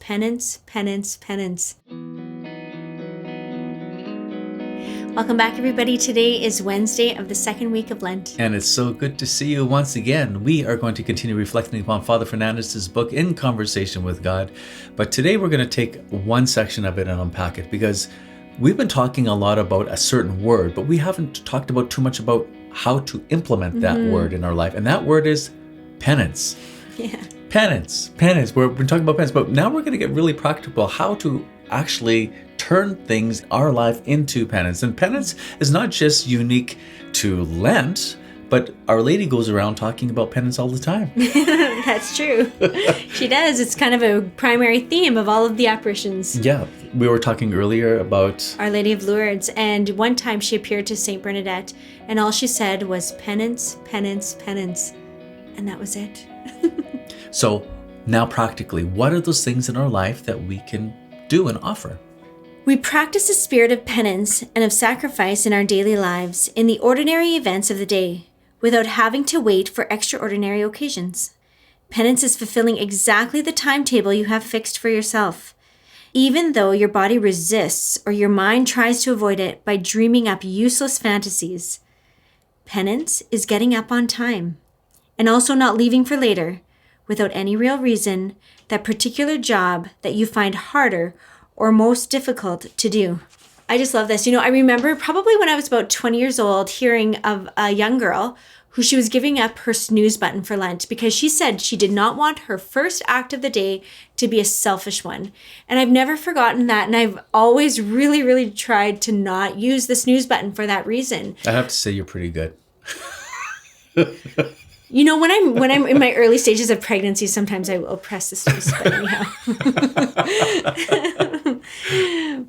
Penance, penance, penance. Welcome back, everybody. Today is Wednesday of the second week of Lent. And it's so good to see you once again. We are going to continue reflecting upon Father Fernandez's book, In Conversation with God. But today we're going to take one section of it and unpack it, because we've been talking a lot about a certain word, but we haven't talked about too much about how to implement that word in our life. And that word is penance. Yeah. Penance. We've been talking about penance, but now we're going to get really practical how to actually turn things, our life, into penance. And penance is not just unique to Lent, but Our Lady goes around talking about penance all the time. That's true. She does. It's kind of a primary theme of all of the apparitions. Yeah, we were talking earlier about Our Lady of Lourdes, and one time she appeared to Saint Bernadette, and all she said was penance, penance, penance, and that was it. So now practically, what are those things in our life that we can do and offer? We practice a spirit of penance and of sacrifice in our daily lives, in the ordinary events of the day, without having to wait for extraordinary occasions. Penance is fulfilling exactly the timetable you have fixed for yourself, even though your body resists or your mind tries to avoid it by dreaming up useless fantasies. Penance is getting up on time, and also not leaving for later, without any real reason, that particular job that you find harder or most difficult to do. I just love this. I remember probably when I was about 20 years old hearing of a young girl who she was giving up her snooze button for Lent because she said she did not want her first act of the day to be a selfish one. And I've never forgotten that. And I've always really, really tried to not use the snooze button for that reason. I have to say you're pretty good. When I'm in my early stages of pregnancy, sometimes I will press the snooze button anyhow.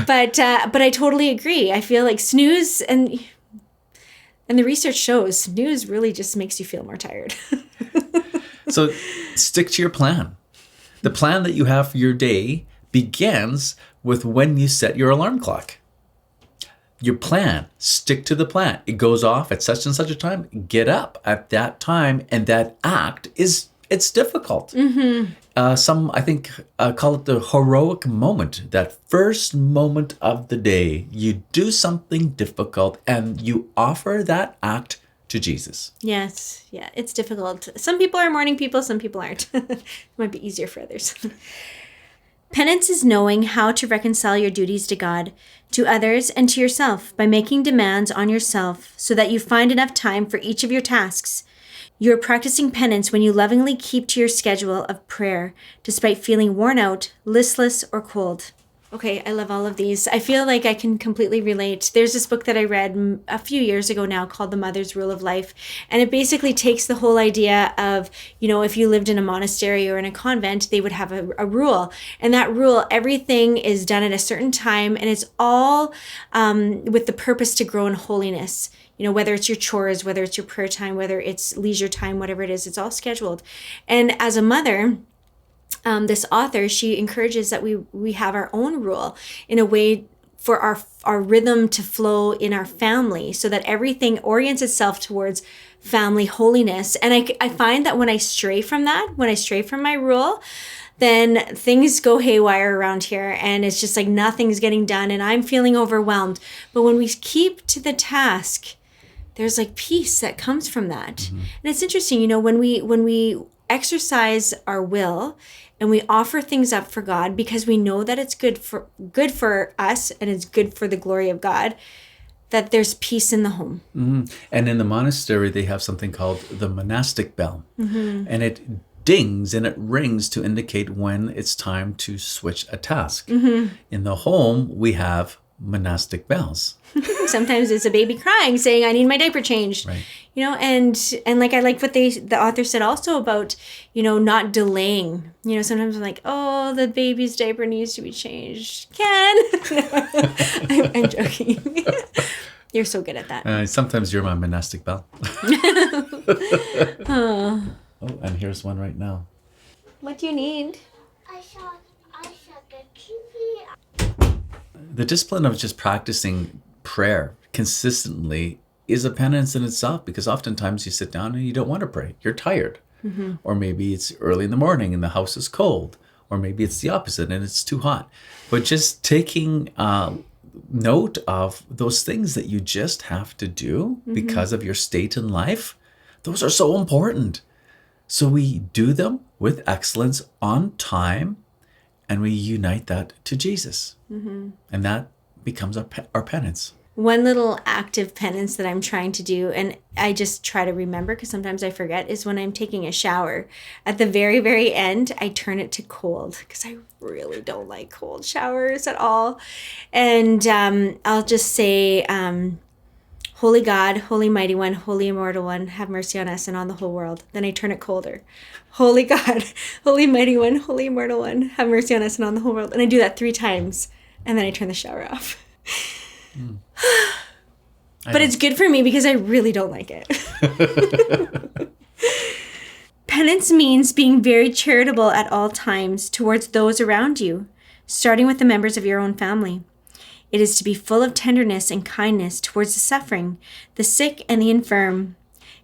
But I totally agree. I feel like snooze, and the research shows snooze really just makes you feel more tired. So stick to your plan. The plan that you have for your day begins with when you set your alarm clock. Your plan, stick to the plan. It goes off at such and such a time. Get up at that time, and that act it's difficult. Some, I think, call it the heroic moment. That first moment of the day, you do something difficult, and you offer that act to Jesus. Yes, yeah, it's difficult. Some people are morning people, some people aren't. It might be easier for others. Penance is knowing how to reconcile your duties to God, to others, and to yourself by making demands on yourself so that you find enough time for each of your tasks. You are practicing penance when you lovingly keep to your schedule of prayer, despite feeling worn out, listless, or cold. Okay, I love all of these. I feel like I can completely relate. There's this book that I read a few years ago now called The Mother's Rule of Life. And it basically takes the whole idea of, if you lived in a monastery or in a convent, they would have a rule. And that rule, everything is done at a certain time, and it's all with the purpose to grow in holiness. Whether it's your chores, whether it's your prayer time, whether it's leisure time, whatever it is, it's all scheduled. And as a mother, this author, she encourages that we have our own rule in a way for our rhythm to flow in our family so that everything orients itself towards family holiness. And I find that when I stray from my rule, then things go haywire around here, and it's just like nothing's getting done and I'm feeling overwhelmed. But when we keep to the task, there's like peace that comes from that. Mm-hmm. And it's interesting, when we exercise our will and we offer things up for God because we know that it's good for us and it's good for the glory of God, that there's peace in the home. Mm-hmm. And in the monastery, they have something called the monastic bell. Mm-hmm. And it dings and it rings to indicate when it's time to switch a task. Mm-hmm. In the home, we have monastic bells. Sometimes it's a baby crying saying, I need my diaper changed. Right. And like I like what the author said also about, not delaying. Sometimes I'm like, oh, the baby's diaper needs to be changed. I'm joking. You're so good at that. Sometimes you're my monastic bell. Oh, and here's one right now. What do you need? I saw the TV. The discipline of just practicing prayer consistently is a penance in itself, because oftentimes you sit down and you don't want to pray. You're tired. Mm-hmm. Or maybe it's early in the morning and the house is cold. or maybe it's the opposite and it's too hot. But just taking note of those things that you just have to do because of your state in life, those are so important. So we do them with excellence on time, and we unite that to Jesus. And that becomes our penance. One little active penance that I'm trying to do, and I just try to remember because sometimes I forget, is when I'm taking a shower. At the very, very end, I turn it to cold because I really don't like cold showers at all. And I'll just say, Holy God, Holy Mighty One, Holy Immortal One, have mercy on us and on the whole world. Then I turn it colder. Holy God, Holy Mighty One, Holy Immortal One, have mercy on us and on the whole world. And I do that 3 times, and then I turn the shower off. But it's good for me because I really don't like it. Penance means being very charitable at all times towards those around you, starting with the members of your own family. It is to be full of tenderness and kindness towards the suffering, the sick, and the infirm.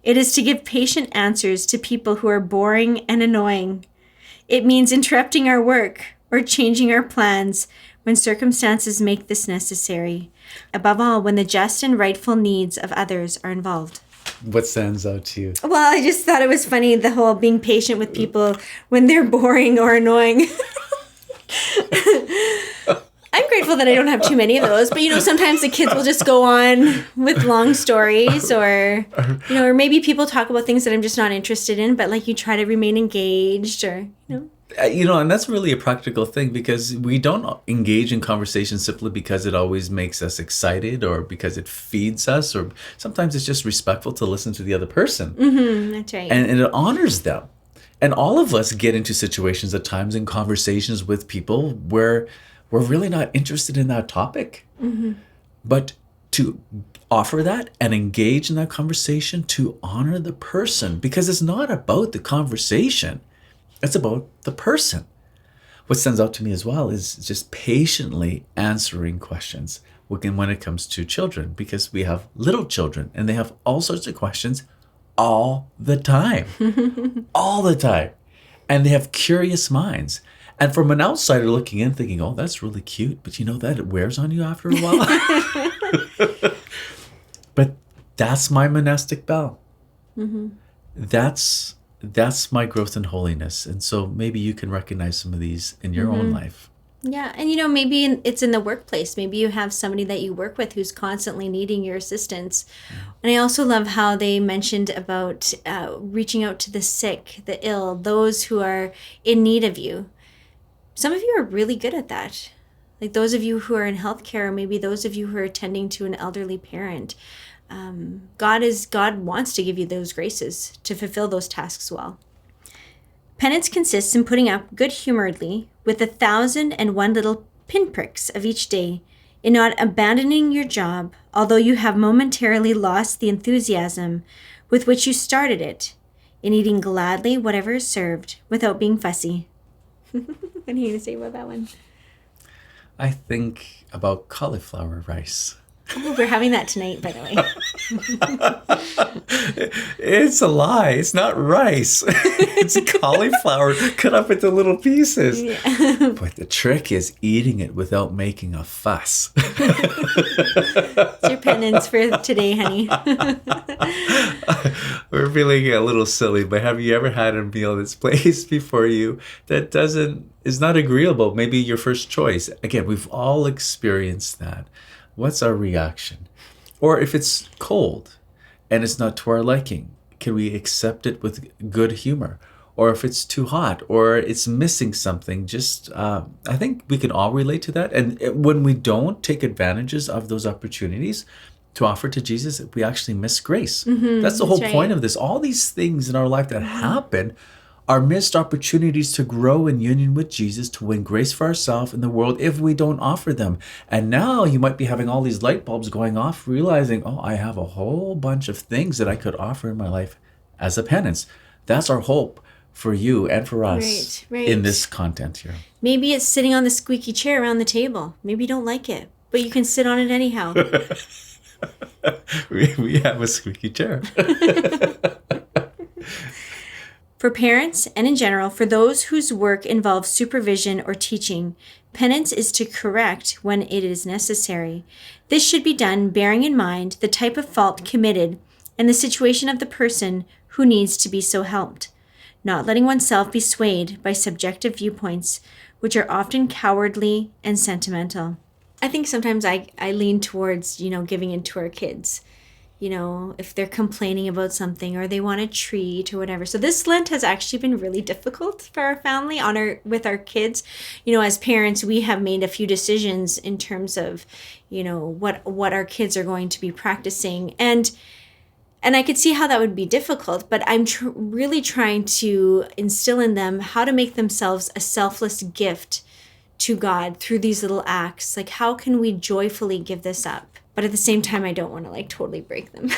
It is to give patient answers to people who are boring and annoying. It means interrupting our work or changing our plans when circumstances make this necessary. Above all, when the just and rightful needs of others are involved. What stands out to you? Well, I just thought it was funny, the whole being patient with people when they're boring or annoying. I'm grateful that I don't have too many of those, but sometimes the kids will just go on with long stories, or or maybe people talk about things that I'm just not interested in, but like you try to remain engaged, or and that's really a practical thing, because we don't engage in conversation simply because it always makes us excited or because it feeds us, or sometimes it's just respectful to listen to the other person. That's right. And it honors them. And all of us get into situations at times in conversations with people where we're really not interested in that topic. But to offer that and engage in that conversation, to honor the person, because it's not about the conversation. It's about the person. What stands out to me as well is just patiently answering questions when it comes to children, because we have little children and they have all sorts of questions all the time. All the time. And they have curious minds. And from an outsider looking in, thinking, oh, that's really cute, but that it wears on you after a while. But that's my monastic bell. That's my growth in holiness. And so maybe you can recognize some of these in your own life. Yeah. And, maybe it's in the workplace. Maybe you have somebody that you work with who's constantly needing your assistance. And I also love how they mentioned about reaching out to the sick, the ill, those who are in need of you. Some of you are really good at that. Like those of you who are in healthcare, or maybe those of you who are attending to an elderly parent. God wants to give you those graces to fulfill those tasks well. Penance consists in putting up good-humoredly with 1,001 little pinpricks of each day, in not abandoning your job, although you have momentarily lost the enthusiasm with which you started it, in eating gladly whatever is served without being fussy. What are you going to say about that one? I think about cauliflower rice. Oh, we're having that tonight, by the way. It's a lie. It's not rice. It's cauliflower cut up into little pieces. Yeah. But the trick is eating it without making a fuss. It's your penance for today, honey. We're feeling a little silly, but have you ever had a meal that's placed before you that is not agreeable? Maybe your first choice. Again, we've all experienced that. What's our reaction? Or if it's cold and it's not to our liking, can we accept it with good humor? Or if it's too hot or it's missing something, I think we can all relate to that. And when we don't take advantages of those opportunities to offer to Jesus, we actually miss grace. That's the whole point of this. All these things in our life that happen are missed opportunities to grow in union with Jesus, to win grace for ourselves in the world if we don't offer them. And now you might be having all these light bulbs going off, realizing, oh, I have a whole bunch of things that I could offer in my life as a penance. That's our hope for you and for us in this content here. Maybe it's sitting on the squeaky chair around the table. Maybe you don't like it, but you can sit on it anyhow. we have a squeaky chair. For parents, and in general, for those whose work involves supervision or teaching, penance is to correct when it is necessary. This should be done bearing in mind the type of fault committed and the situation of the person who needs to be so helped, not letting oneself be swayed by subjective viewpoints, which are often cowardly and sentimental. I think sometimes I lean towards, giving in to our kids. If they're complaining about something or they want a treat or whatever. So this Lent has actually been really difficult for our family with our kids. As parents, we have made a few decisions in terms of, what our kids are going to be practicing. And I could see how that would be difficult, but I'm really trying to instill in them how to make themselves a selfless gift to God through these little acts. Like, how can we joyfully give this up? But at the same time, I don't want to totally break them,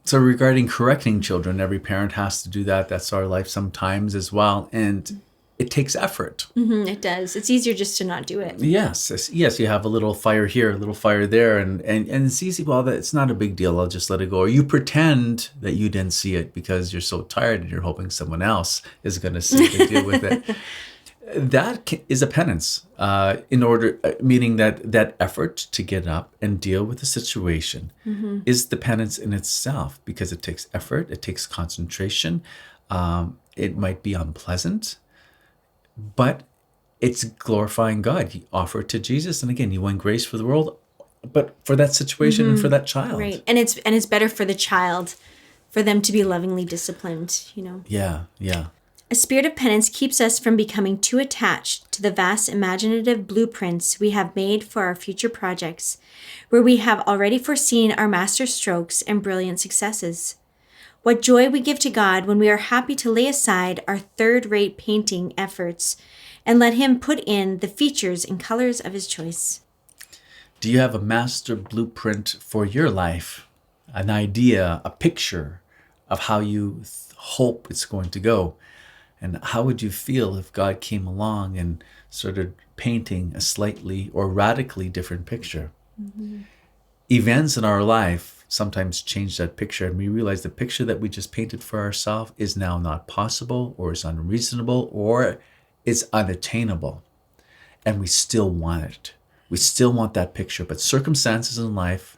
So regarding correcting children, every parent has to do that. That's our life sometimes as well. And it takes effort. Mm-hmm, it does. It's easier just to not do it. Yes. You have a little fire here, a little fire there. And it's easy. Well, it's not a big deal. I'll just let it go. Or you pretend that you didn't see it because you're so tired and you're hoping someone else is going to see it and deal with it. That is a penance, meaning that effort to get up and deal with the situation is the penance in itself, because it takes effort, it takes concentration. It might be unpleasant, but it's glorifying God. You offer it to Jesus, and again, you win grace for the world, but for that situation and for that child. Right, and it's better for the child, for them to be lovingly disciplined. Yeah. A spirit of penance keeps us from becoming too attached to the vast imaginative blueprints we have made for our future projects, where we have already foreseen our master strokes and brilliant successes. What joy we give to God when we are happy to lay aside our third-rate painting efforts and let Him put in the features and colors of His choice. Do you have a master blueprint for your life? An idea, a picture of how you hope it's going to go? And how would you feel if God came along and started painting a slightly or radically different picture? Events in our life sometimes change that picture, and we realize the picture that we just painted for ourselves is now not possible, or is unreasonable, or is unattainable. And we still want it. We still want that picture, but circumstances in life,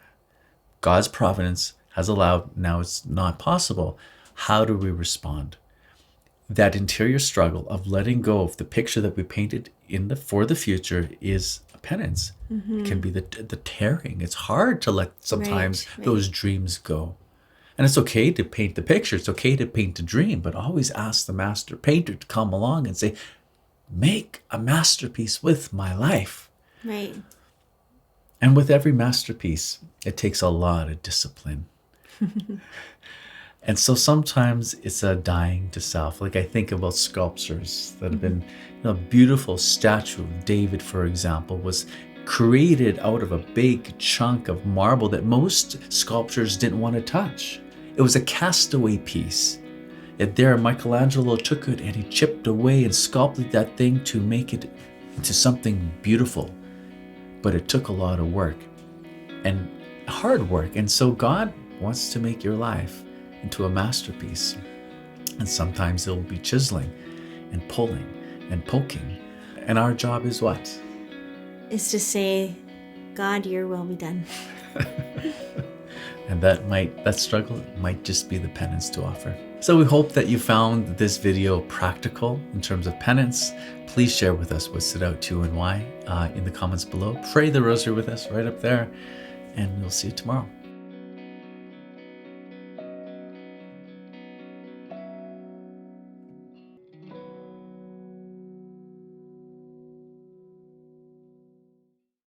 God's providence has allowed, now it's not possible. How do we respond? That interior struggle of letting go of the picture that we painted for the future is a penance. It can be the tearing. It's hard to let sometimes those dreams go. And it's okay to paint the picture. It's okay to paint the dream, but always ask the master painter to come along and say, make a masterpiece with my life. Right. And with every masterpiece, it takes a lot of discipline. And so sometimes it's a dying to self. Like I think about sculptures that have been, a beautiful statue of David, for example, was created out of a big chunk of marble that most sculptors didn't want to touch. It was a castaway piece. Yet there, Michelangelo took it and he chipped away and sculpted that thing to make it into something beautiful. But it took a lot of work and hard work. And so God wants to make your life into a masterpiece. And sometimes it will be chiseling and pulling and poking. And our job is what? Is to say, God, your will be done. And that struggle might just be the penance to offer. So we hope that you found this video practical in terms of penance. Please share with us what stood out to you and why in the comments below. Pray the rosary with us right up there. And we'll see you tomorrow.